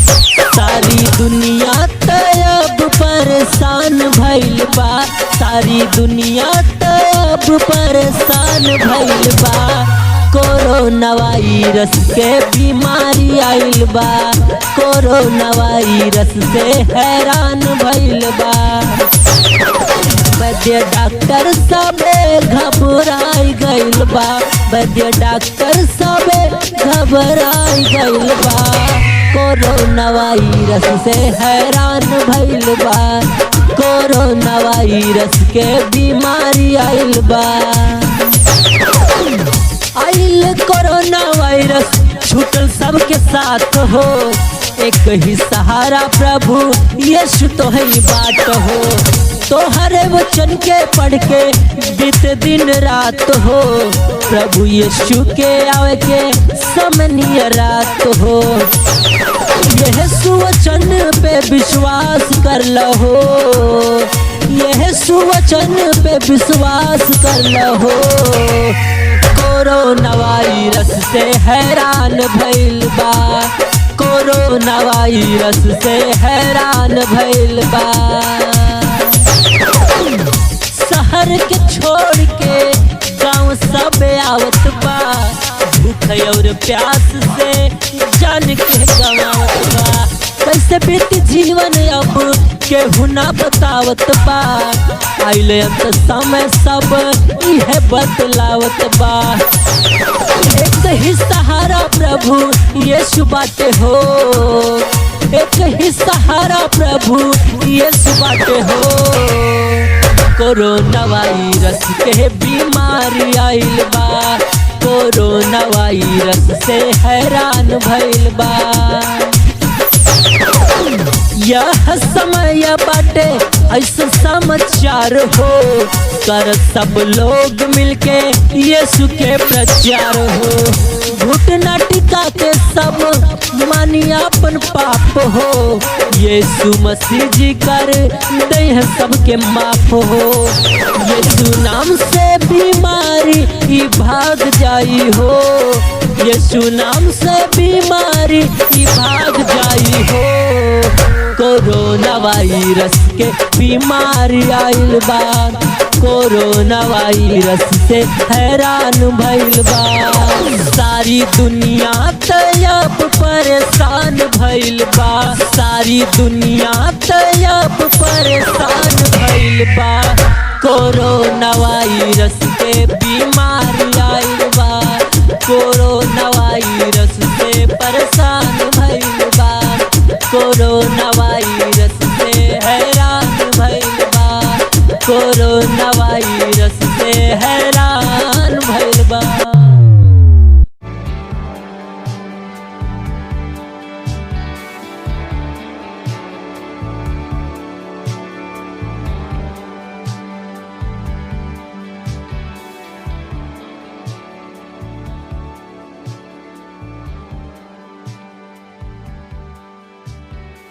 सारी दुनिया त अब परेशान भइल बा, सारी दुनिया त अब परेशान भइल बा। कोरोना वायरस के बीमारी आइल बा, कोरोना वायरस से हैरान भइल बा। वैद्य डॉक्टर सबे घबराई गइल बा, वैद्य डॉक्टर सबे घबराई गइल बा। कोरोना वायरस से हैरान भइल बा, कोरोना वायरस के बीमारी आइल बा। आइल कोरोना वायरस छूटल सबके साथ हो, एक ही सहारा प्रभु यीशु तो है बाट हो। तोहरे वचन के पढ़ के बीत दिन रात हो, प्रभु यीशु के आवे के समनिय रात हो। यह सुवचन पे विश्वास कर लहो, यह सुवचन पे विश्वास कर लहो। कोरोना वायरस से हैरान भइल बा, कोरोना वायरस से हैरान भइल बा। शहर के छोड़ के गाँव सब आवत बा, भूख और प्यास से जान के गवावत बा। कैसे बीती जीवन अब केहू ना बतावत बा, आइले अंत समय सब इहे बतलावत बा। एक ही सहारा प्रभु यीशु बाटे हो, एक ही सहारा प्रभु यीशु बाटे हो। कोरोना वायरस के बीमारी आइल बा, कोरोना वायरस से हैरान भइल बा। यह समय बाटे ऐसा समाचार हो, कर सब लोग मिलके यीशु के प्रचार हो। घुटना टिका के सब मानी अपन पाप हो, यीशु मसीह जी कर दे है सबके माफ हो। यीशु नाम से बीमारी ही भाग जाई हो, यीशु नाम से बीमारी ही भाग जाई हो। कोरोना वायरस के बीमारी आइल बा, कोरोना वायरस से हैरान भइल बा। सारी दुनिया त अब परेशान भइल बा, सारी दुनिया त अब परेशान भइल बा। कोरोना वायरस के बीमारी आइल बा, कोरोना वायरस से परेशान भइल बा। Corona virus